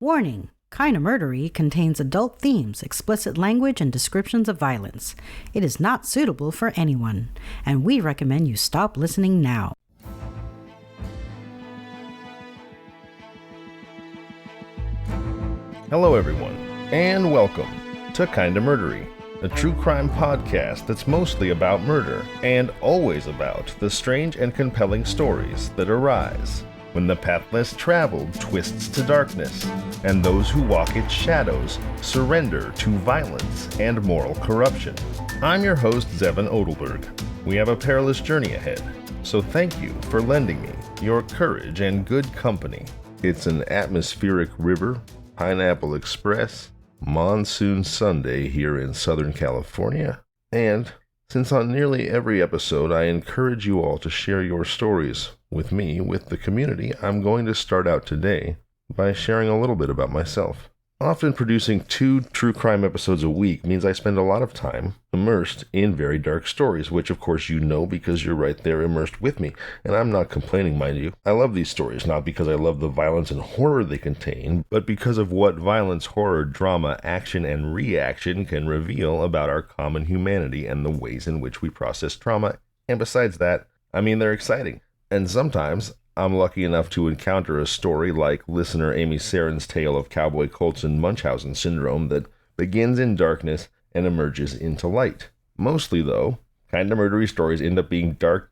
Warning! Kinda Murdery contains adult themes, explicit language, and descriptions of violence. It is not suitable for anyone, and we recommend you stop listening now. Hello everyone, and welcome to Kinda Murdery, a true crime podcast that's mostly about murder, and always about the strange and compelling stories that arise when the path less traveled twists to darkness, and those who walk its shadows surrender to violence and moral corruption. I'm your host, Zevin Odelberg. We have a perilous journey ahead, so thank you for lending me your courage and good company. It's an atmospheric river, Pineapple Express, monsoon Sunday here in Southern California, and since on nearly every episode I encourage you all to share your stories with me, with the community, I'm going to start out today by sharing a little bit about myself. Often producing 2 true crime episodes a week means I spend a lot of time immersed in very dark stories, which of course you know because you're right there immersed with me. And I'm not complaining, mind you. I love these stories, not because I love the violence and horror they contain, but because of what violence, horror, drama, action, and reaction can reveal about our common humanity and the ways in which we process trauma. And besides that, I mean, they're exciting. And sometimes I'm lucky enough to encounter a story like listener Amy Saren's tale of Cowboy Colts and Munchausen syndrome that begins in darkness and emerges into light. Mostly, though, Kinda Murdery stories end up being dark,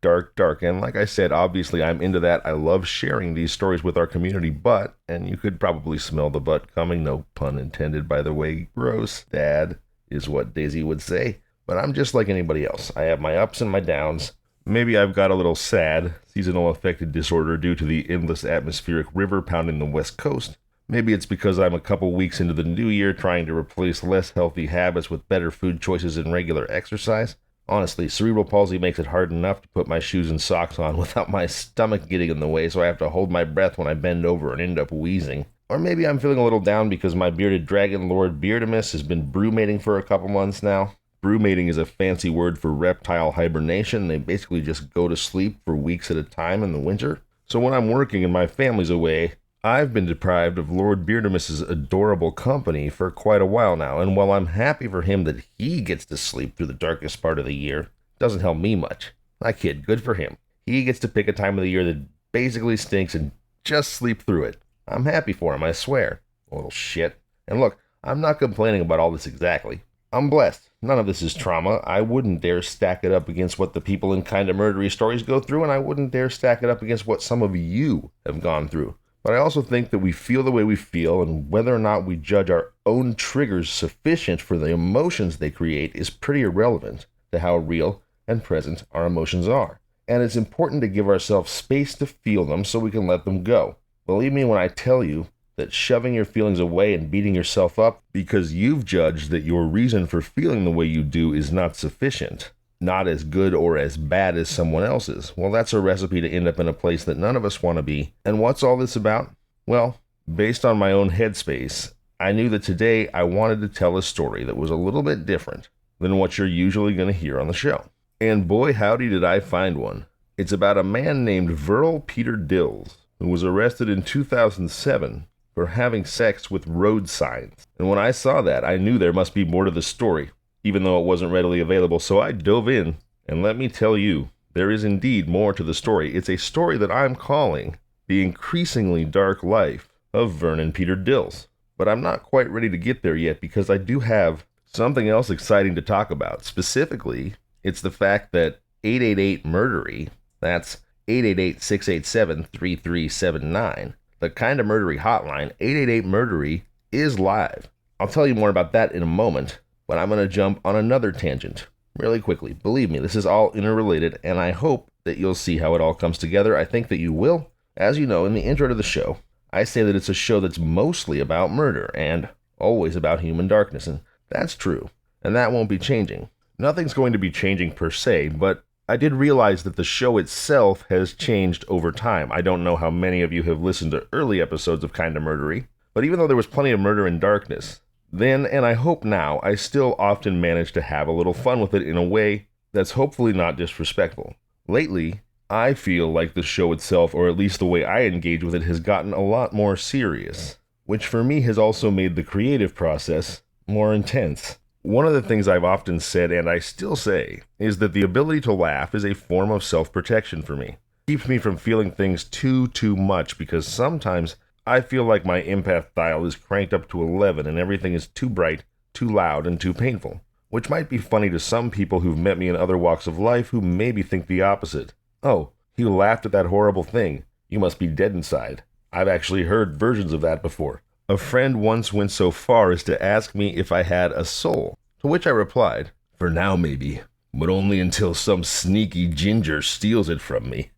and like I said, obviously I'm into that. I love sharing these stories with our community, but, and you could probably smell the but coming, no pun intended by the way, gross, dad, is what Daisy would say. But I'm just like anybody else. I have my ups and my downs. Maybe I've got a little sad, seasonal affective disorder due to the endless atmospheric river pounding the west coast. Maybe it's because I'm a couple weeks into the new year trying to replace less healthy habits with better food choices and regular exercise. Honestly, cerebral palsy makes it hard enough to put my shoes and socks on without my stomach getting in the way, so I have to hold my breath when I bend over and end up wheezing. Or maybe I'm feeling a little down because my bearded dragon lord Beardamus has been brewmating for a couple months now. Brewmating is a fancy word for reptile hibernation. They basically just go to sleep for weeks at a time in the winter. So when I'm working and my family's away, I've been deprived of Lord Beardamus's adorable company for quite a while now. And while I'm happy for him that he gets to sleep through the darkest part of the year, it doesn't help me much. I kid, good for him. He gets to pick a time of the year that basically stinks and just sleep through it. I'm happy for him, I swear. A little shit. And look, I'm not complaining about all this exactly. I'm blessed. None of this is trauma. I wouldn't dare stack it up against what the people in Kinda Murdery stories go through, and I wouldn't dare stack it up against what some of you have gone through. But I also think that we feel the way we feel, and whether or not we judge our own triggers sufficient for the emotions they create is pretty irrelevant to how real and present our emotions are. And it's important to give ourselves space to feel them so we can let them go. Believe me when I tell you that shoving your feelings away and beating yourself up because you've judged that your reason for feeling the way you do is not sufficient, not as good or as bad as someone else's, well, that's a recipe to end up in a place that none of us want to be. And what's all this about? Well, based on my own headspace, I knew that today I wanted to tell a story that was a little bit different than what you're usually going to hear on the show. And boy, howdy did I find one. It's about a man named Verle Peter Dills, who was arrested in 2007 for having sex with road signs. And when I saw that, I knew there must be more to the story, even though it wasn't readily available, so I dove in, and let me tell you, there is indeed more to the story. It's a story that I'm calling The Increasingly Dark Life of Vernon Peter Dills. But I'm not quite ready to get there yet because I do have something else exciting to talk about. Specifically, it's the fact that 888 Murdery, that's 888-687-3379, the Kinda Murdery hotline, 888 Murdery, is live. I'll tell you more about that in a moment, but I'm going to jump on another tangent really quickly. Believe me, this is all interrelated, and I hope that you'll see how it all comes together. I think that you will. As you know, in the intro to the show, I say that it's a show that's mostly about murder and always about human darkness, and that's true, and that won't be changing. Nothing's going to be changing per se, but I did realize that the show itself has changed over time. I don't know how many of you have listened to early episodes of Kinda Murdery, but even though there was plenty of murder and darkness, then, and I hope now, I still often manage to have a little fun with it in a way that's hopefully not disrespectful. Lately, I feel like the show itself, or at least the way I engage with it, has gotten a lot more serious. which for me has also made the creative process more intense. One of the things I've often said, and I still say, is that the ability to laugh is a form of self-protection for me. It keeps me from feeling things too much, because sometimes I feel like my empath dial is cranked up to 11 and everything is too bright, too loud, and too painful. Which might be funny to some people who've met me in other walks of life who maybe think the opposite. Oh, you laughed at that horrible thing. You must be dead inside. I've actually heard versions of that before. A friend once went so far as to ask me if I had a soul, to which I replied, "For now maybe, but only until some sneaky ginger steals it from me."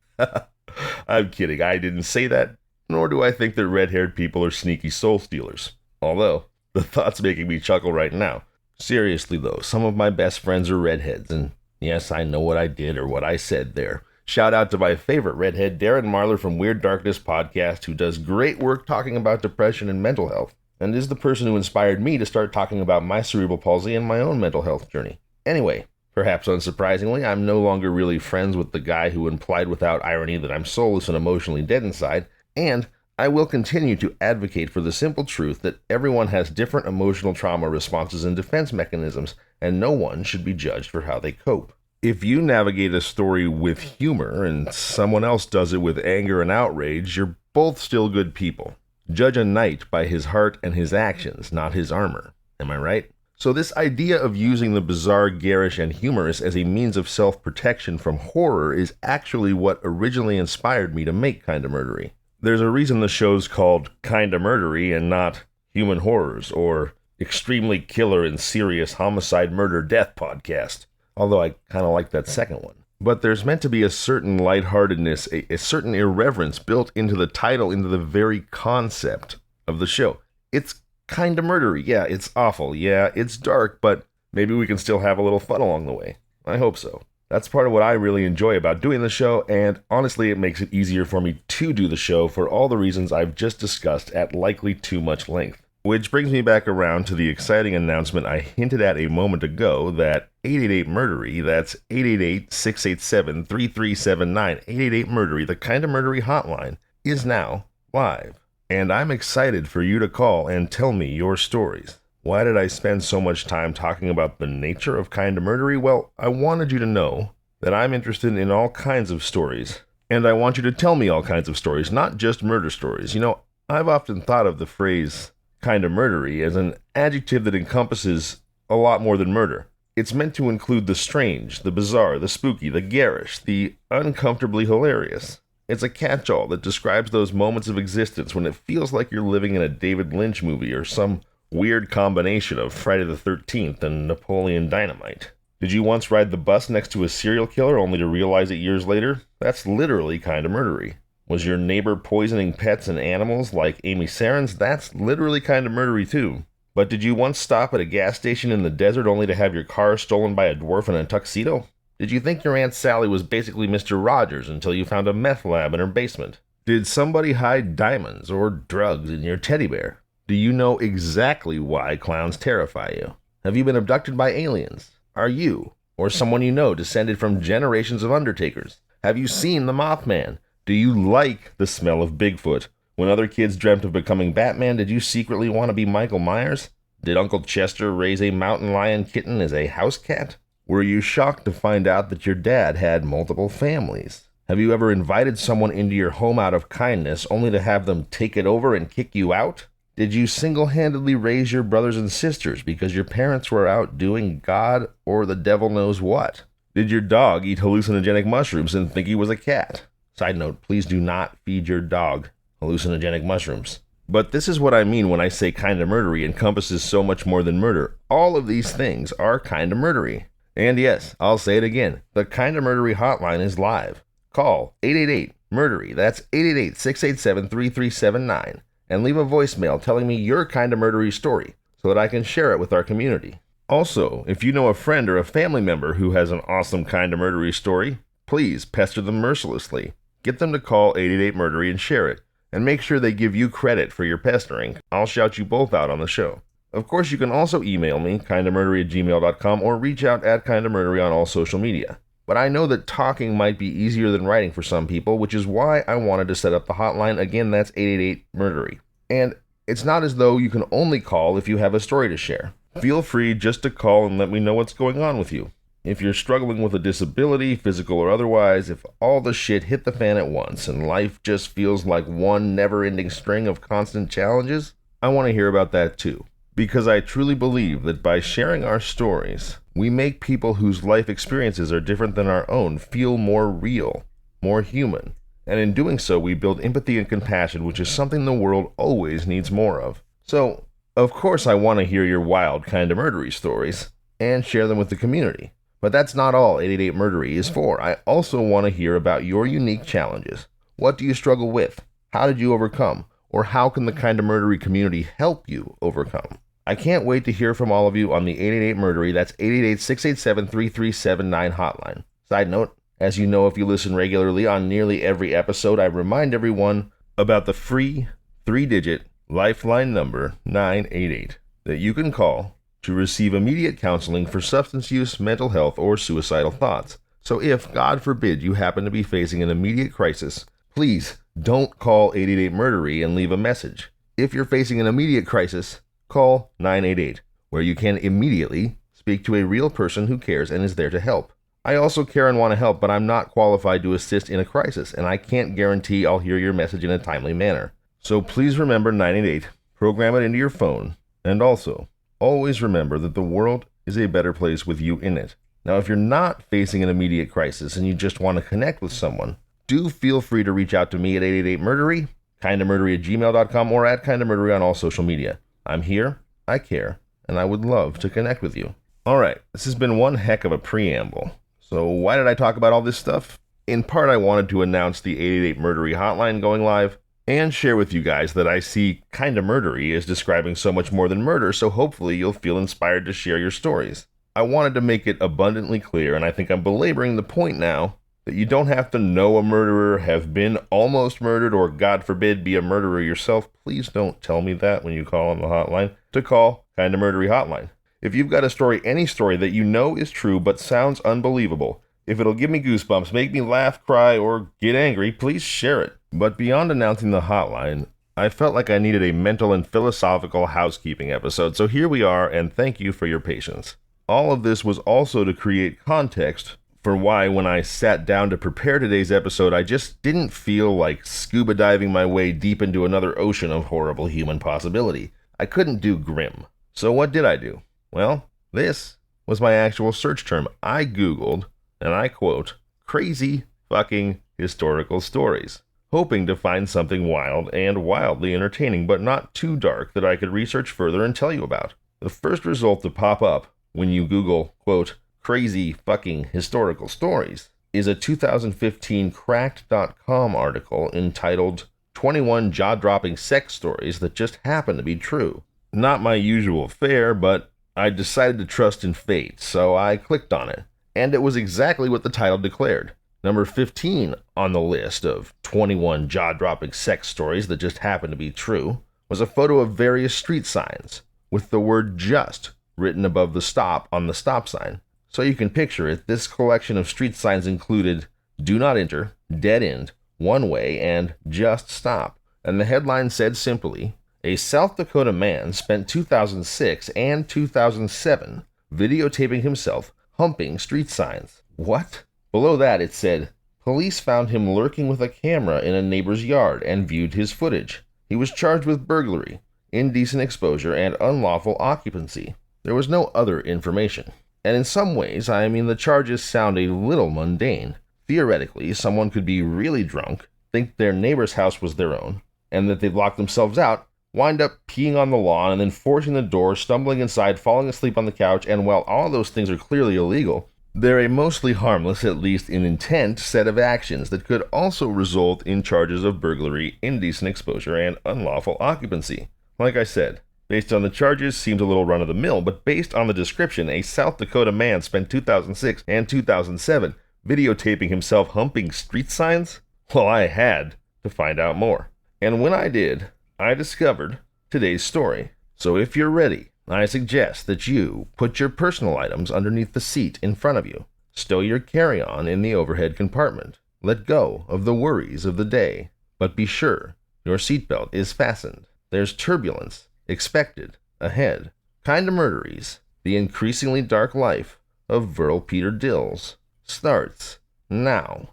I'm kidding, I didn't say that, nor do I think that red-haired people are sneaky soul stealers. Although, the thought's making me chuckle right now. Seriously though, some of my best friends are redheads, and yes, I know what I did or what I said there. Shout out to my favorite redhead, Darren Marlar from Weird Darkness Podcast, who does great work talking about depression and mental health, and is the person who inspired me to start talking about my cerebral palsy and my own mental health journey. Anyway, perhaps unsurprisingly, I'm no longer really friends with the guy who implied without irony that I'm soulless and emotionally dead inside, and I will continue to advocate for the simple truth that everyone has different emotional trauma responses and defense mechanisms, and no one should be judged for how they cope. If you navigate a story with humor and someone else does it with anger and outrage, you're both still good people. Judge a knight by his heart and his actions, not his armor. Am I right? So this idea of using the bizarre, garish, and humorous as a means of self-protection from horror is actually what originally inspired me to make Kinda Murdery. There's a reason the show's called Kinda Murdery and not Human Horrors or Extremely Killer and Serious Homicide Murder Death Podcast. Although I kind of like that second one. But there's meant to be a certain lightheartedness, a certain irreverence built into the title, into the very concept of the show. It's kinda murdery. Yeah, it's awful. Yeah, it's dark, but maybe we can still have a little fun along the way. I hope so. That's part of what I really enjoy about doing the show, and honestly, it makes it easier for me to do the show for all the reasons I've just discussed at likely too much length. Which brings me back around to the exciting announcement I hinted at a moment ago that 888-MURDERY, that's 888-687-3379, 888-MURDERY, the Kinda Murdery hotline, is now live. And I'm excited for you to call and tell me your stories. Why did I spend so much time talking about the nature of Kinda Murdery? Well, I wanted you to know that I'm interested in all kinds of stories. And I want you to tell me all kinds of stories, not just murder stories. You know, I've often thought of the phrase Kinda Murdery as an adjective that encompasses a lot more than murder. It's meant to include the strange, the bizarre, the spooky, the garish, the uncomfortably hilarious. It's a catch-all that describes those moments of existence when it feels like you're living in a David Lynch movie or some weird combination of Friday the 13th and Napoleon Dynamite. Did you once ride the bus next to a serial killer only to realize it years later? That's literally Kinda Murdery. Was your neighbor poisoning pets and animals like Amy Saren's? That's literally Kinda Murdery too. But did you once stop at a gas station in the desert only to have your car stolen by a dwarf in a tuxedo? Did you think your Aunt Sally was basically Mr. Rogers until you found a meth lab in her basement? Did somebody hide diamonds or drugs in your teddy bear? Do you know exactly why clowns terrify you? Have you been abducted by aliens? Are you, or someone you know, descended from generations of undertakers? Have you seen the Mothman? Do you like the smell of Bigfoot? When other kids dreamt of becoming Batman, did you secretly want to be Michael Myers? Did Uncle Chester raise a mountain lion kitten as a house cat? Were you shocked to find out that your dad had multiple families? Have you ever invited someone into your home out of kindness only to have them take it over and kick you out? Did you single-handedly raise your brothers and sisters because your parents were out doing God or the devil knows what? Did your dog eat hallucinogenic mushrooms and think he was a cat? Side note, please do not feed your dog hallucinogenic mushrooms. But this is what I mean when I say Kinda Murdery encompasses so much more than murder. All of these things are Kinda Murdery. And yes, I'll say it again, the Kinda Murdery hotline is live. Call 888-MURDERY, that's 888-687-3379, and leave a voicemail telling me your Kinda Murdery story so that I can share it with our community. Also, if you know a friend or a family member who has an awesome Kinda Murdery story, please pester them mercilessly. Get them to call 888-MURDERY and share it, and make sure they give you credit for your pestering. I'll shout you both out on the show. Of course, you can also email me, kindamurdery@gmail.com, or reach out at kindamurdery on all social media. But I know that talking might be easier than writing for some people, which is why I wanted to set up the hotline. Again, that's 888-MURDERY. And It's not as though you can only call if you have a story to share. Feel free just to call and let me know what's going on with you. If you're struggling with a disability, physical or otherwise, if all the shit hit the fan at once and life just feels like one never-ending string of constant challenges, I want to hear about that too. Because I truly believe that by sharing our stories, we make people whose life experiences are different than our own feel more real, more human. And in doing so, we build empathy and compassion, which is something the world always needs more of. So, of course I want to hear your wild, kind of murdery stories, and share them with the community. But that's not all 888 Murdery is for. I also want to hear about your unique challenges. What do you struggle with? How did you overcome? Or how can the kind of murdery community help you overcome? I can't wait to hear from all of you on the 888 Murdery, that's 888-687-3379 hotline. Side note, as you know if you listen regularly, on nearly every episode I remind everyone about the free 3-digit lifeline number 988 that you can call to receive immediate counseling for substance use, mental health, or suicidal thoughts. So if, God forbid, you happen to be facing an immediate crisis, please don't call 888 Murdery and leave a message. If you're facing an immediate crisis, call 988, where you can immediately speak to a real person who cares and is there to help. I also care and want to help, but I'm not qualified to assist in a crisis, and I can't guarantee I'll hear your message in a timely manner. So please remember 988, program it into your phone, and also, always remember that the world is a better place with you in it. Now, if you're not facing an immediate crisis and you just want to connect with someone, do feel free to reach out to me at 888-MURDERY, kindofmurdery@gmail.com, or at kindofmurdery on all social media. I'm here, I care, and I would love to connect with you. Alright, this has been one heck of a preamble. So why did I talk about all this stuff? In part, I wanted to announce the 888 Murdery hotline going live, and share with you guys that I see Kinda Murdery as describing so much more than murder, so hopefully you'll feel inspired to share your stories. I wanted to make it abundantly clear, and I think I'm belaboring the point now, that you don't have to know a murderer, have been almost murdered, or God forbid, be a murderer yourself. Please don't tell me that when you call on the hotline, to call Kinda Murdery hotline. If you've got a story, any story that you know is true but sounds unbelievable, if it'll give me goosebumps, make me laugh, cry, or get angry, please share it. But beyond announcing the hotline, I felt like I needed a mental and philosophical housekeeping episode, so here we are, and thank you for your patience. All of this was also to create context for why, when I sat down to prepare today's episode, I just didn't feel like scuba diving my way deep into another ocean of horrible human possibility. I couldn't do grim. So what did I do? Well, this was my actual search term. I Googled, and I quote, crazy fucking historical stories, hoping to find something wild and wildly entertaining, but not too dark that I could research further and tell you about. The first result to pop up when you Google, quote, crazy fucking historical stories is a 2015 Cracked.com article entitled 21 Jaw-Dropping Sex Stories That Just Happen to Be True. Not my usual fare, but I decided to trust in fate, so I clicked on it, and it was exactly what the title declared. Number 15 on the list of 21 jaw-dropping sex stories that just happen to be true was a photo of various street signs with the word just written above the stop on the stop sign. So you can picture it, this collection of street signs included do not enter, dead end, one way, and just stop. And the headline said simply, a South Dakota man spent 2006 and 2007 videotaping himself humping street signs. What? Below that it said, police found him lurking with a camera in a neighbor's yard and viewed his footage. He was charged with burglary, indecent exposure, and unlawful occupancy. There was no other information. And in some ways, I mean, the charges sound a little mundane. Theoretically, someone could be really drunk, think their neighbor's house was their own, and that they've locked themselves out, wind up peeing on the lawn and then forcing the door, stumbling inside, falling asleep on the couch, and while all those things are clearly illegal, they're a mostly harmless, at least in intent, set of actions that could also result in charges of burglary, indecent exposure, and unlawful occupancy. Like I said, based on the charges, seems a little run-of-the-mill, but based on the description, a South Dakota man spent 2006 and 2007 videotaping himself humping street signs? Well, I had to find out more. And when I did, I discovered today's story. So if you're ready, I suggest that you put your personal items underneath the seat in front of you. Stow your carry-on in the overhead compartment. Let go of the worries of the day, but be sure your seatbelt is fastened. there's turbulence expected ahead. Kinda Murdery's The Increasingly Dark Life of Verle Peter Dills starts now.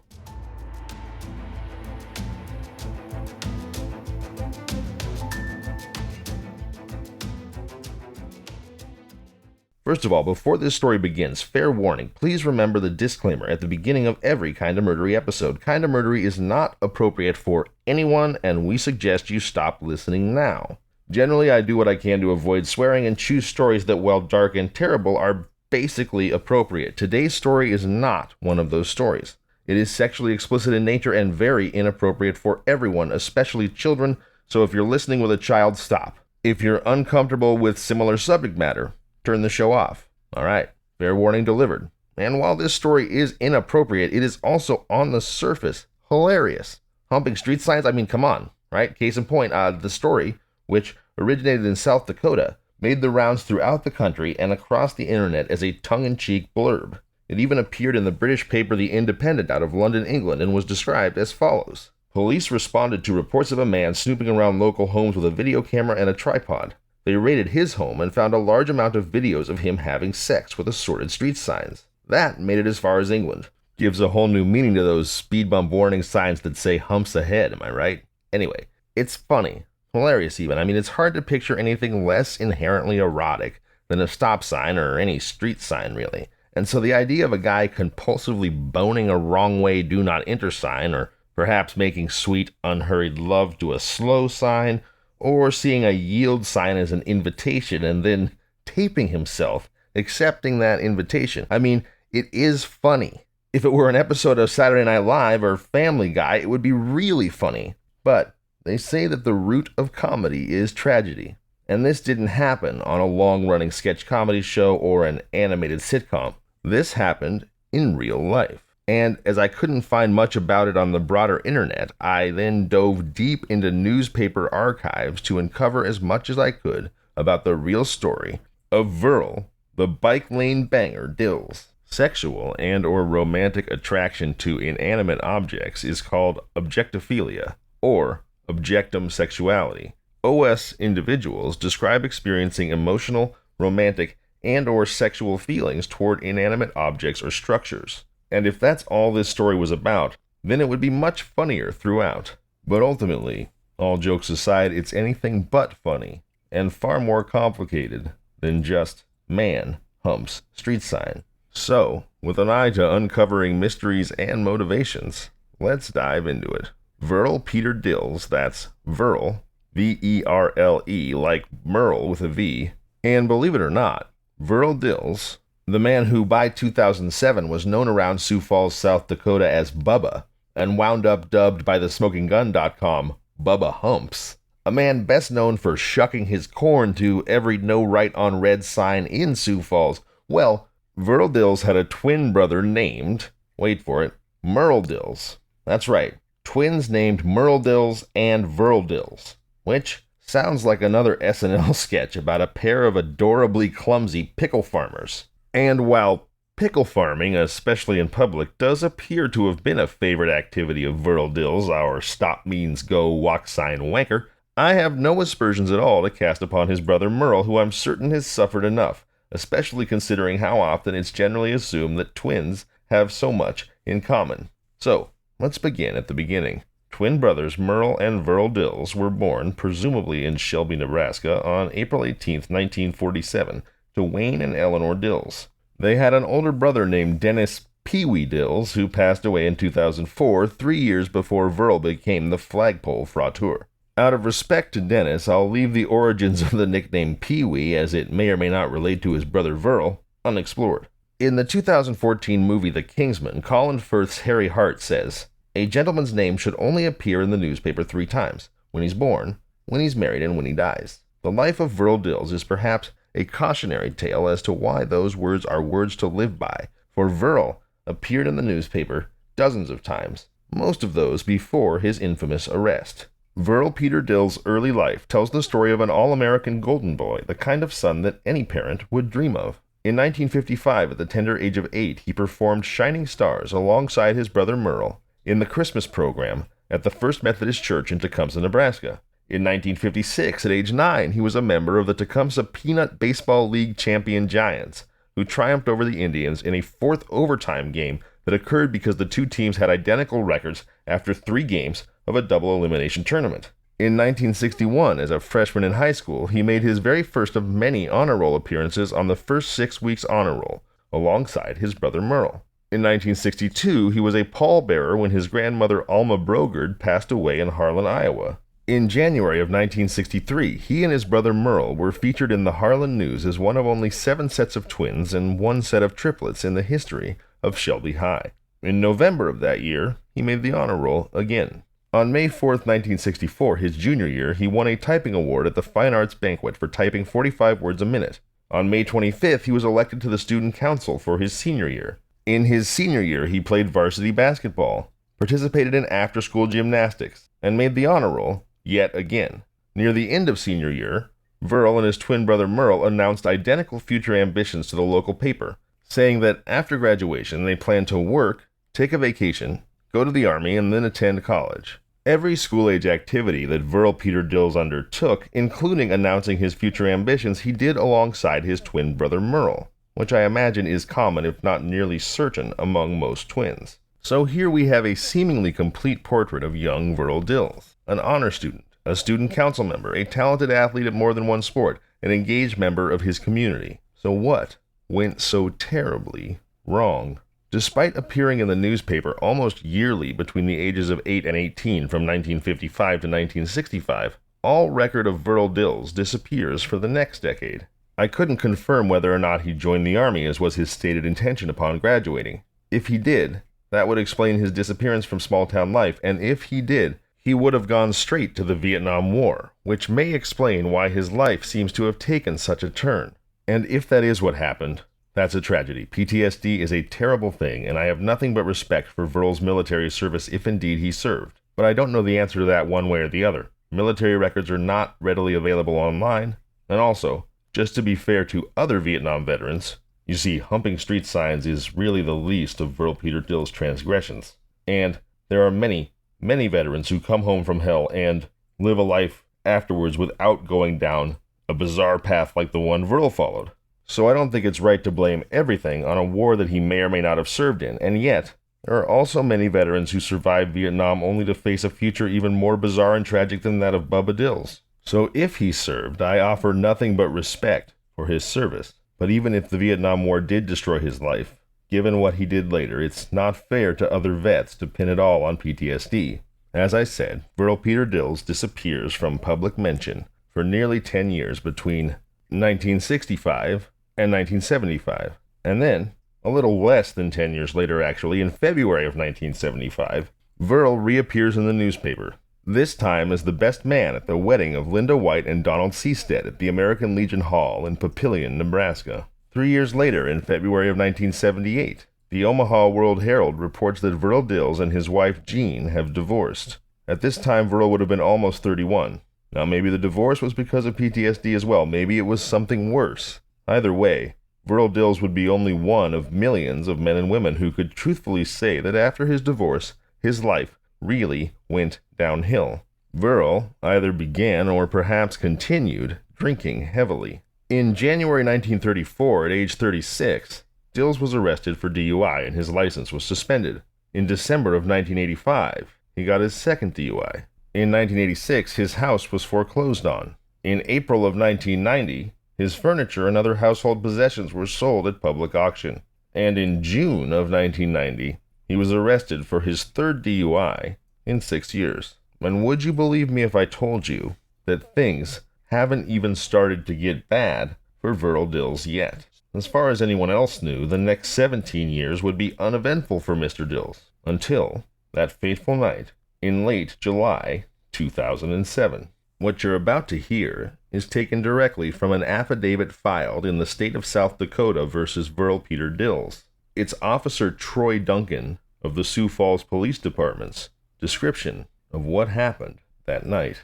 First of all, before this story begins, fair warning, please remember the disclaimer at the beginning of every Kinda Murdery episode. Kinda Murdery is not appropriate for anyone, and we suggest you stop listening now. Generally, I do what I can to avoid swearing and choose stories that, while dark and terrible, are basically appropriate. Today's story is not one of those stories. It is sexually explicit in nature and very inappropriate for everyone, especially children, so if you're listening with a child, stop. If you're uncomfortable with similar subject matter, turn the show off. All right, fair warning delivered. And while this story is inappropriate, it is also on the surface hilarious. Humping street signs? I mean, come on, right? Case in point, the story, which originated in South Dakota, made the rounds throughout the country and across the internet as a tongue-in-cheek blurb. It even appeared in the British paper The Independent out of London, England, and was described as follows. Police responded to reports of a man snooping around local homes with a video camera and a tripod. They raided his home and found a large amount of videos of him having sex with assorted street signs. That made it as far as England. Gives a whole new meaning to those speed bump warning signs that say humps ahead, am I right? Anyway, it's funny. Hilarious even. I mean, it's hard to picture anything less inherently erotic than a stop sign or any street sign, really. And so the idea of a guy compulsively boning a wrong way do not enter sign, or perhaps making sweet, unhurried love to a slow sign, or seeing a yield sign as an invitation and then taping himself, accepting that invitation. I mean, it is funny. If it were an episode of Saturday Night Live or Family Guy, it would be really funny. But they say that the root of comedy is tragedy. And this didn't happen on a long-running sketch comedy show or an animated sitcom. This happened in real life. And as I couldn't find much about it on the broader internet, I then dove deep into newspaper archives to uncover as much as I could about the real story of Verle, the bike lane banger Dills. Sexual and or romantic attraction to inanimate objects is called objectophilia, or objectum sexuality. OS individuals describe experiencing emotional, romantic, and or sexual feelings toward inanimate objects or structures. And if that's all this story was about, then it would be much funnier throughout. But ultimately, all jokes aside, it's anything but funny, and far more complicated than just man humps street sign. So, with an eye to uncovering mysteries and motivations, let's dive into it. Verle Peter Dills, that's Verle, V-E-R-L-E, like Merle with a V, and believe it or not, Verle Dills, the man who by 2007 was known around Sioux Falls, South Dakota as Bubba, and wound up dubbed by thesmokinggun.com Bubba Humps, a man best known for shucking his corn to every no right on red sign in Sioux Falls. Well, Verle Dills had a twin brother named, wait for it, Merle Dills. That's right, twins named Merle Dills and Verle Dills, which sounds like another SNL sketch about a pair of adorably clumsy pickle farmers. And while pickle farming, especially in public, does appear to have been a favorite activity of Verle Dills, our stop means go walk sign wanker, I have no aspersions at all to cast upon his brother Merle, who I'm certain has suffered enough, especially considering how often it's generally assumed that twins have so much in common. So, let's begin at the beginning. Twin brothers Merle and Verle Dills were born, presumably in Shelby, Nebraska, on April 18, 1947, to Wayne and Eleanor Dills. They had an older brother named Dennis Pee Wee Dills, who passed away in 2004, 3 years before Verle became the flagpole frauteur. Out of respect to Dennis, I'll leave the origins of the nickname Pee Wee, as it may or may not relate to his brother Verle, unexplored. In the 2014 movie The Kingsman, Colin Firth's Harry Hart says, "A gentleman's name should only appear in the newspaper 3 times, when he's born, when he's married, and when he dies." The life of Verle Dills is perhaps a cautionary tale as to why those words are words to live by, for Verle appeared in the newspaper dozens of times, most of those before his infamous arrest. Verle Peter Dills' early life tells the story of an all-American golden boy, the kind of son that any parent would dream of. In 1955, at the tender age of 8, he performed Shining Stars alongside his brother Merle in the Christmas program at the First Methodist Church in Tecumseh, Nebraska. In 1956, at age 9, he was a member of the Tecumseh Peanut Baseball League champion Giants, who triumphed over the Indians in a fourth overtime game that occurred because the two teams had identical records after 3 games of a double elimination tournament. In 1961, as a freshman in high school, he made his very first of many honor roll appearances on the first 6 weeks honor roll, alongside his brother Merle. In 1962, he was a pallbearer when his grandmother Alma Brogard passed away in Harlan, Iowa. In January of 1963, he and his brother Merle were featured in the Harlan News as one of only 7 sets of twins and 1 set of triplets in the history of Shelby High. In November of that year, he made the honor roll again. On May 4, 1964, his junior year, he won a typing award at the Fine Arts Banquet for typing 45 words a minute. On May 25th, he was elected to the Student Council for his senior year. In his senior year, he played varsity basketball, participated in after-school gymnastics, and made the honor roll yet again. Near the end of senior year, Verle and his twin brother Merle announced identical future ambitions to the local paper, saying that after graduation they planned to work, take a vacation, go to the Army, and then attend college. Every school-age activity that Verle Peter Dills undertook, including announcing his future ambitions, he did alongside his twin brother Merle, which I imagine is common if not nearly certain among most twins. So here we have a seemingly complete portrait of young Verle Dills, an honor student, a student council member, a talented athlete at more than one sport, an engaged member of his community. So what went so terribly wrong? Despite appearing in the newspaper almost yearly between the ages of 8 and 18 from 1955 to 1965, all record of Verle Dills disappears for the next decade. I couldn't confirm whether or not he joined the Army as was his stated intention upon graduating. If he did, that would explain his disappearance from small-town life, and if he did, he would have gone straight to the Vietnam War, which may explain why his life seems to have taken such a turn. And if that is what happened, that's a tragedy. PTSD is a terrible thing, and I have nothing but respect for Verle's military service if indeed he served. But I don't know the answer to that one way or the other. Military records are not readily available online, and also, just to be fair to other Vietnam veterans, you see, humping street signs is really the least of Verle Peter Dills' transgressions. And there are many veterans who come home from hell and live a life afterwards without going down a bizarre path like the one Verle followed. So I don't think it's right to blame everything on a war that he may or may not have served in, and yet, there are also many veterans who survived Vietnam only to face a future even more bizarre and tragic than that of Bubba Dills. So if he served, I offer nothing but respect for his service. But even if the Vietnam War did destroy his life, given what he did later, it's not fair to other vets to pin it all on PTSD. As I said, Verle Peter Dills disappears from public mention for nearly 10 years between 1965 and 1975. And then, a little less than 10 years later actually, in February of 1975, Verle reappears in the newspaper, this time as the best man at the wedding of Linda White and Donald Seastead at the American Legion Hall in Papillion, Nebraska. 3 years later, in February of 1978, the Omaha World Herald reports that Verle Dills and his wife Jean have divorced. At this time, Verle would have been almost 31. Now, maybe the divorce was because of PTSD as well. Maybe it was something worse. Either way, Verle Dills would be only one of millions of men and women who could truthfully say that after his divorce, his life really went downhill. Verle either began or perhaps continued drinking heavily. In January 1934, at age 36, Dills was arrested for DUI and his license was suspended. In December of 1985, he got his second DUI. In 1986, his house was foreclosed on. In April of 1990, his furniture and other household possessions were sold at public auction. And in June of 1990, he was arrested for his third DUI in 6 years. And would you believe me if I told you that things haven't even started to get bad for Verle Dills yet? As far as anyone else knew, the next 17 years would be uneventful for Mr. Dills, until that fateful night in late July 2007. What you're about to hear is taken directly from an affidavit filed in the state of South Dakota versus Verle Peter Dills. It's Officer Troy Duncan of the Sioux Falls Police Department's description of what happened that night.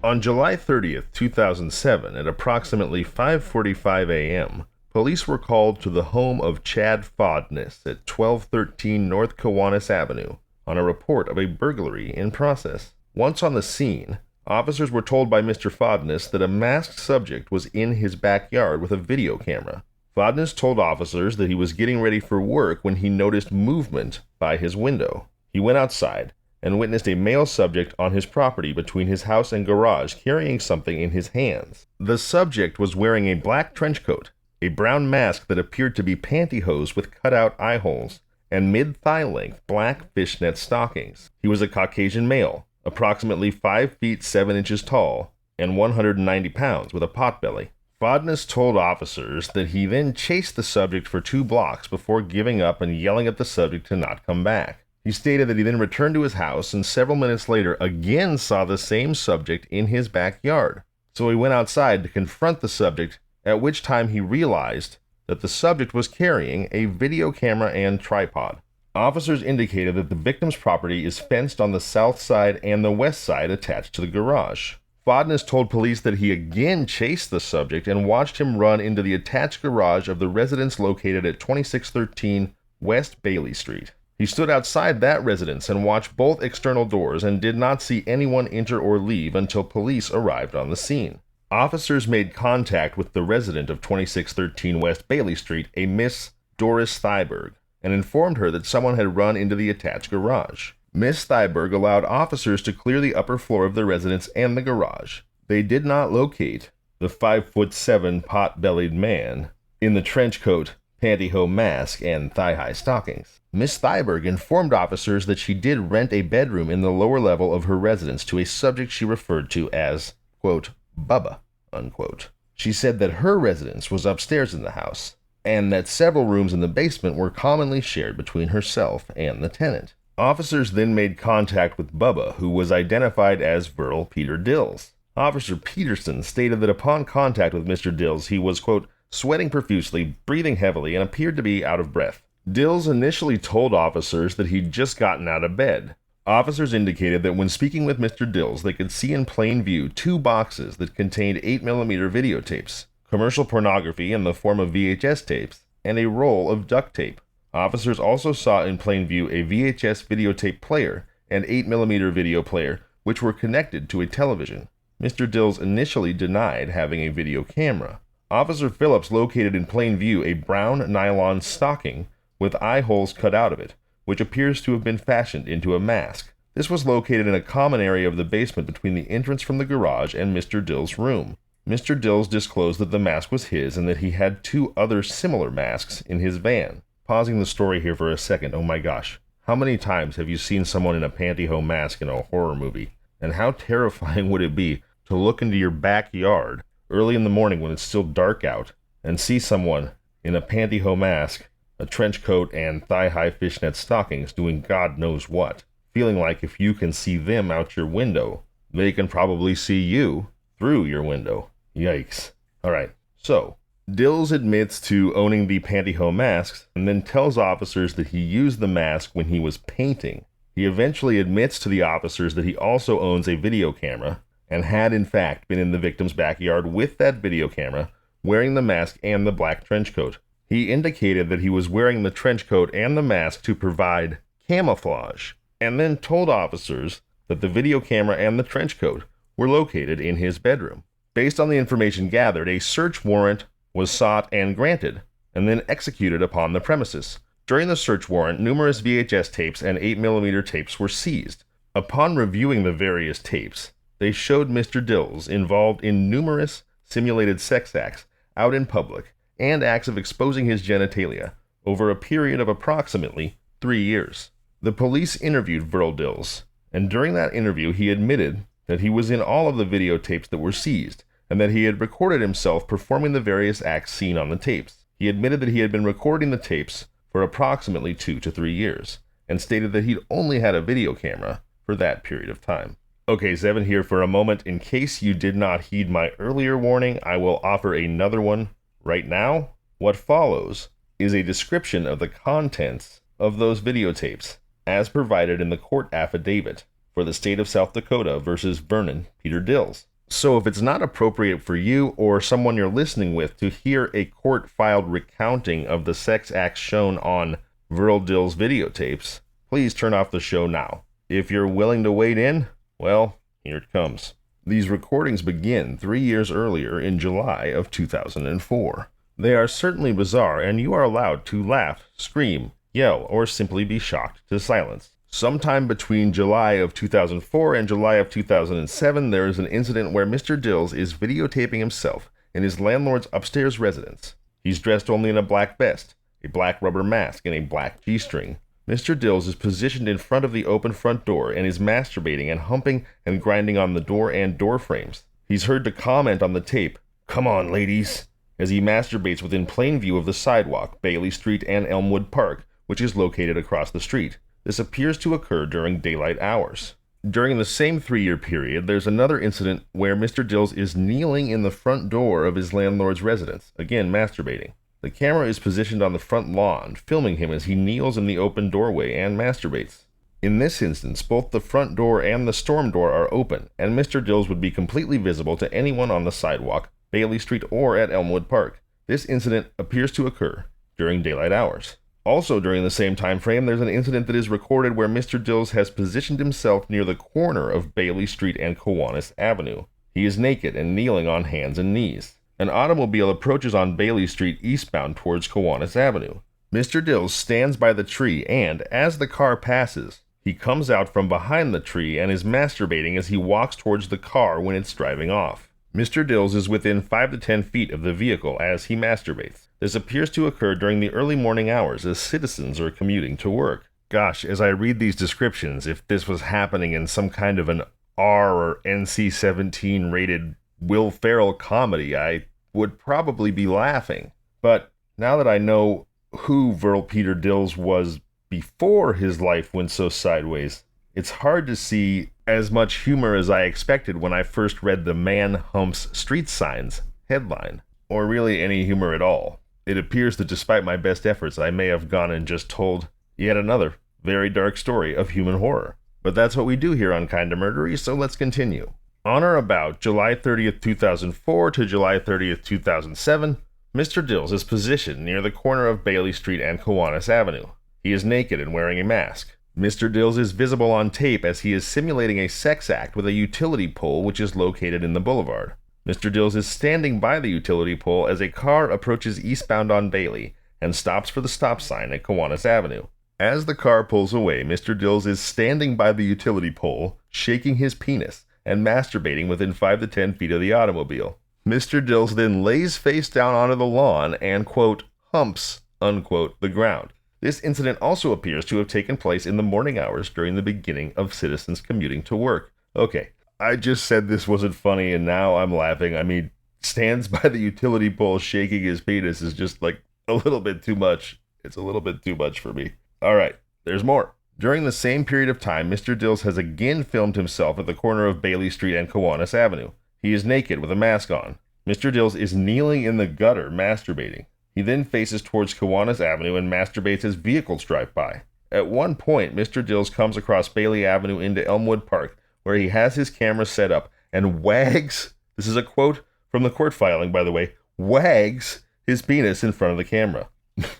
On July 30th, 2007, at approximately 5:45 a.m., police were called to the home of Chad Fodness at 1213 North Kiwanis Avenue on a report of a burglary in process. Once on the scene, officers were told by Mr. Fodness that a masked subject was in his backyard with a video camera. Fodness told officers that he was getting ready for work when he noticed movement by his window. He went outside and witnessed a male subject on his property between his house and garage carrying something in his hands. The subject was wearing a black trench coat, a brown mask that appeared to be pantyhose with cut-out eye holes, and mid-thigh-length black fishnet stockings. He was a Caucasian male, approximately 5 feet 7 inches tall, and 190 pounds with a potbelly. Fodness told officers that he then chased the subject for 2 blocks before giving up and yelling at the subject to not come back. He stated that he then returned to his house and several minutes later again saw the same subject in his backyard. So he went outside to confront the subject, at which time he realized that the subject was carrying a video camera and tripod. Officers indicated that the victim's property is fenced on the south side and the west side attached to the garage. Fodness told police that he again chased the subject and watched him run into the attached garage of the residence located at 2613 West Bailey Street. He stood outside that residence and watched both external doors and did not see anyone enter or leave until police arrived on the scene. Officers made contact with the resident of 2613 West Bailey Street, a Miss Doris Thyberg, and informed her that someone had run into the attached garage. Miss Thyberg allowed officers to clear the upper floor of the residence and the garage. They did not locate the 5'7" pot-bellied man in the trench coat, pantyhose mask, and thigh-high stockings. Miss Thyberg informed officers that she did rent a bedroom in the lower level of her residence to a subject she referred to as, quote, Bubba, unquote. She said that her residence was upstairs in the house, and that several rooms in the basement were commonly shared between herself and the tenant. Officers then made contact with Bubba, who was identified as Verle Peter Dills. Officer Peterson stated that upon contact with Mr. Dills, he was, quote, sweating profusely, breathing heavily, and appeared to be out of breath. Dills initially told officers that he'd just gotten out of bed. Officers indicated that when speaking with Mr. Dills, they could see in plain view 2 boxes that contained 8mm videotapes, commercial pornography in the form of VHS tapes, and a roll of duct tape. Officers also saw in plain view a VHS videotape player and 8mm video player, which were connected to a television. Mr. Dills initially denied having a video camera. Officer Phillips located in plain view a brown nylon stocking with eye holes cut out of it, which appears to have been fashioned into a mask. This was located in a common area of the basement between the entrance from the garage and Mr. Dills' room. Mr. Dills disclosed that the mask was his and that he had 2 other similar masks in his van. Pausing the story here for a second, oh my gosh. How many times have you seen someone in a pantyhose mask in a horror movie? And how terrifying would it be to look into your backyard early in the morning when it's still dark out and see someone in a pantyhose mask, a trench coat, and thigh-high fishnet stockings doing God knows what, feeling like if you can see them out your window, they can probably see you through your window. Yikes. Alright, so Dills admits to owning the pantyhose masks and then tells officers that he used the mask when he was painting. He eventually admits to the officers that he also owns a video camera and had in fact been in the victim's backyard with that video camera, wearing the mask and the black trench coat. He indicated that he was wearing the trench coat and the mask to provide camouflage, and then told officers that the video camera and the trench coat were located in his bedroom. Based on the information gathered, a search warrant was sought and granted, and then executed upon the premises. During the search warrant, numerous VHS tapes and 8mm tapes were seized. Upon reviewing the various tapes, they showed Mr. Dills involved in numerous simulated sex acts out in public and acts of exposing his genitalia over a period of approximately 3 years. The police interviewed Verle Dills, and during that interview he admitted that he was in all of the videotapes that were seized, and that he had recorded himself performing the various acts seen on the tapes. He admitted that he had been recording the tapes for approximately 2 to 3 years, and stated that he'd only had a video camera for that period of time. Okay, Zevin here for a moment. In case you did not heed my earlier warning, I will offer another one right now. What follows is a description of the contents of those videotapes as provided in the court affidavit for the state of South Dakota versus Vernon Peter Dills. So if it's not appropriate for you or someone you're listening with to hear a court-filed recounting of the sex acts shown on Verle Dills videotapes, please turn off the show now. If you're willing to wade in, well, here it comes. These recordings begin 3 years earlier in July of 2004. They are certainly bizarre, and you are allowed to laugh, scream, yell, or simply be shocked to silence. Sometime between July of 2004 and July of 2007, there is an incident where Mr. Dills is videotaping himself in his landlord's upstairs residence. He's dressed only in a black vest, a black rubber mask, and a black G-string. Mr. Dills is positioned in front of the open front door and is masturbating and humping and grinding on the door and door frames. He's heard to comment on the tape, "Come on, ladies," as he masturbates within plain view of the sidewalk, Bailey Street and Elmwood Park, which is located across the street. This appears to occur during daylight hours. During the same 3-year period, there's another incident where Mr. Dills is kneeling in the front door of his landlord's residence, again masturbating. The camera is positioned on the front lawn, filming him as he kneels in the open doorway and masturbates. In this instance, both the front door and the storm door are open, and Mr. Dills would be completely visible to anyone on the sidewalk, Bailey Street, or at Elmwood Park. This incident appears to occur during daylight hours. Also during the same time frame, there's an incident that is recorded where Mr. Dills has positioned himself near the corner of Bailey Street and Kiwanis Avenue. He is naked and kneeling on hands and knees. An automobile approaches on Bailey Street eastbound towards Kiwanis Avenue. Mr. Dills stands by the tree and, as the car passes, he comes out from behind the tree and is masturbating as he walks towards the car when it's driving off. Mr. Dills is within 5 to 10 feet of the vehicle as he masturbates. This appears to occur during the early morning hours as citizens are commuting to work. Gosh, as I read these descriptions, if this was happening in some kind of an R or NC-17 rated Will Ferrell comedy, I would probably be laughing. But now that I know who Verle Peter Dills was before his life went so sideways, it's hard to see as much humor as I expected when I first read the "Man Humps Street Signs" headline, or really any humor at all. It appears that despite my best efforts, I may have gone and just told yet another very dark story of human horror. But that's what we do here on Kinda Murdery, so let's continue. On or about July 30th, 2004 to July 30th, 2007, Mr. Dills is positioned near the corner of Bailey Street and Kiwanis Avenue. He is naked and wearing a mask. Mr. Dills is visible on tape as he is simulating a sex act with a utility pole which is located in the boulevard. Mr. Dills is standing by the utility pole as a car approaches eastbound on Bailey and stops for the stop sign at Kiwanis Avenue. As the car pulls away, Mr. Dills is standing by the utility pole, shaking his penis, and masturbating within 5 to 10 feet of the automobile. Mr. Dills then lays face down onto the lawn and, quote, humps, unquote, the ground. This incident also appears to have taken place in the morning hours during the beginning of citizens commuting to work. Okay, I just said this wasn't funny and now I'm laughing. I mean, stands by the utility pole shaking his penis is just like a little bit too much. It's a little bit too much for me. All right, there's more. During the same period of time, Mr. Dills has again filmed himself at the corner of Bailey Street and Kiwanis Avenue. He is naked with a mask on. Mr. Dills is kneeling in the gutter, masturbating. He then faces towards Kiwanis Avenue and masturbates as vehicles drive by. At one point, Mr. Dills comes across Bailey Avenue into Elmwood Park, where he has his camera set up and wags, this is a quote from the court filing, by the way, wags his penis in front of the camera.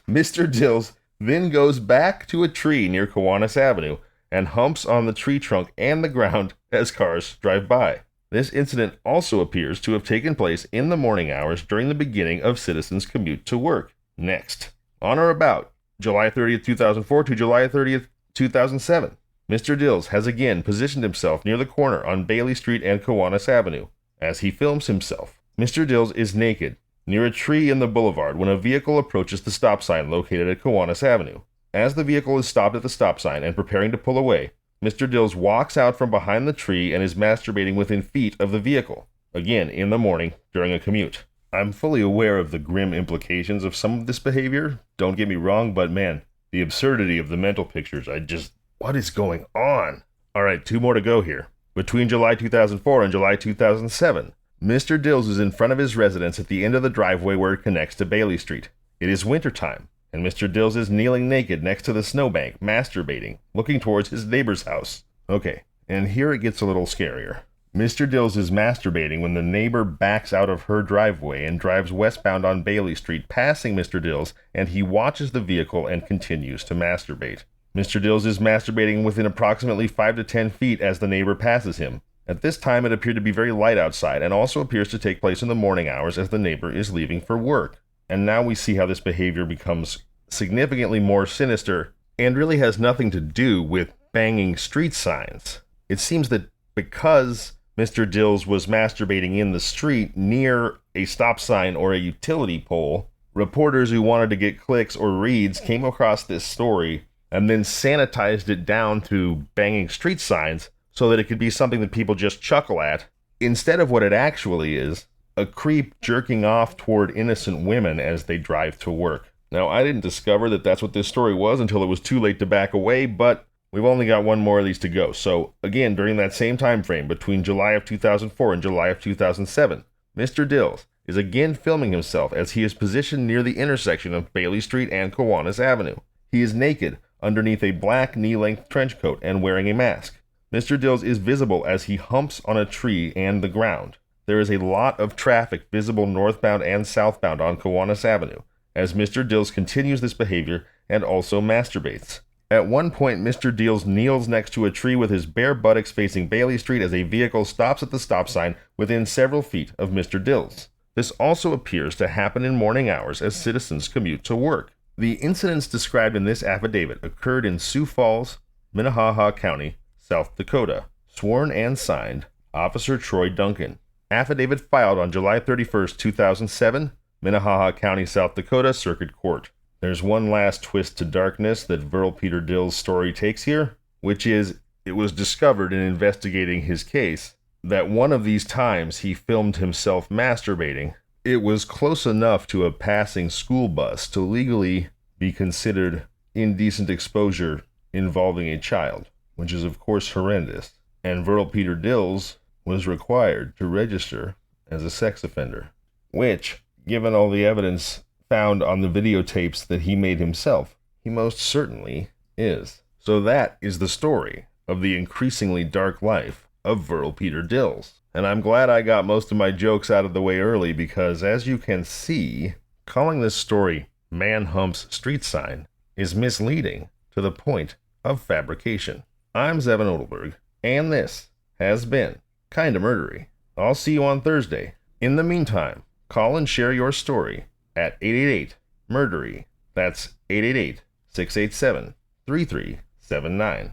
Mr. Dills then goes back to a tree near Kiwanis Avenue and humps on the tree trunk and the ground as cars drive by. This incident also appears to have taken place in the morning hours during the beginning of citizens' commute to work. Next, on or about July 30th, 2004 to July 30th, 2007, Mr. Dills has again positioned himself near the corner on Bailey Street and Kiwanis Avenue. As he films himself, Mr. Dills is naked near a tree in the boulevard when a vehicle approaches the stop sign located at Kiwanis Avenue. As the vehicle is stopped at the stop sign and preparing to pull away, Mr. Dills walks out from behind the tree and is masturbating within feet of the vehicle, again in the morning during a commute. I'm fully aware of the grim implications of some of this behavior, don't get me wrong, but man, the absurdity of the mental pictures, what is going on? Alright, 2 more to go here. Between July 2004 and July 2007, Mr. Dills is in front of his residence at the end of the driveway where it connects to Bailey Street. It is wintertime, and Mr. Dills is kneeling naked next to the snowbank, masturbating, looking towards his neighbor's house. Okay, and here it gets a little scarier. Mr. Dills is masturbating when the neighbor backs out of her driveway and drives westbound on Bailey Street, passing Mr. Dills, and he watches the vehicle and continues to masturbate. Mr. Dills is masturbating within approximately 5 to 10 feet as the neighbor passes him. At this time, it appeared to be very light outside and also appears to take place in the morning hours as the neighbor is leaving for work. And now we see how this behavior becomes significantly more sinister and really has nothing to do with banging street signs. It seems that because Mr. Dills was masturbating in the street near a stop sign or a utility pole, reporters who wanted to get clicks or reads came across this story and then sanitized it down to banging street signs so that it could be something that people just chuckle at, instead of what it actually is, a creep jerking off toward innocent women as they drive to work. Now, I didn't discover that that's what this story was until it was too late to back away, but we've only got one more of these to go. So, again, during that same time frame, between July of 2004 and July of 2007, Mr. Dills is again filming himself as he is positioned near the intersection of Bailey Street and Kiwanis Avenue. He is naked, underneath a black knee-length trench coat and wearing a mask. Mr. Dills is visible as he humps on a tree and the ground. There is a lot of traffic visible northbound and southbound on Kiwanis Avenue as Mr. Dills continues this behavior and also masturbates. At one point, Mr. Dills kneels next to a tree with his bare buttocks facing Bailey Street as a vehicle stops at the stop sign within several feet of Mr. Dills. This also appears to happen in morning hours as citizens commute to work. The incidents described in this affidavit occurred in Sioux Falls, Minnehaha County, South Dakota. Sworn and signed, Officer Troy Duncan. Affidavit filed on July 31st, 2007, Minnehaha County, South Dakota Circuit Court. There's one last twist to darkness that Verle Peter Dills' story takes here, which is it was discovered in investigating his case that one of these times he filmed himself masturbating. It was close enough to a passing school bus to legally be considered indecent exposure involving a child, which is of course horrendous, and Verle Peter Dills was required to register as a sex offender, which, given all the evidence found on the videotapes that he made himself, he most certainly is. So that is the story of the increasingly dark life of Verle Peter Dills. And I'm glad I got most of my jokes out of the way early because, as you can see, calling this story Man Humps Street Sign is misleading to the point of fabrication. I'm Zevin Odelberg, and this has been Kinda Murdery. I'll see you on Thursday. In the meantime, call and share your story at 888-MURDERY. That's 888-687-3379.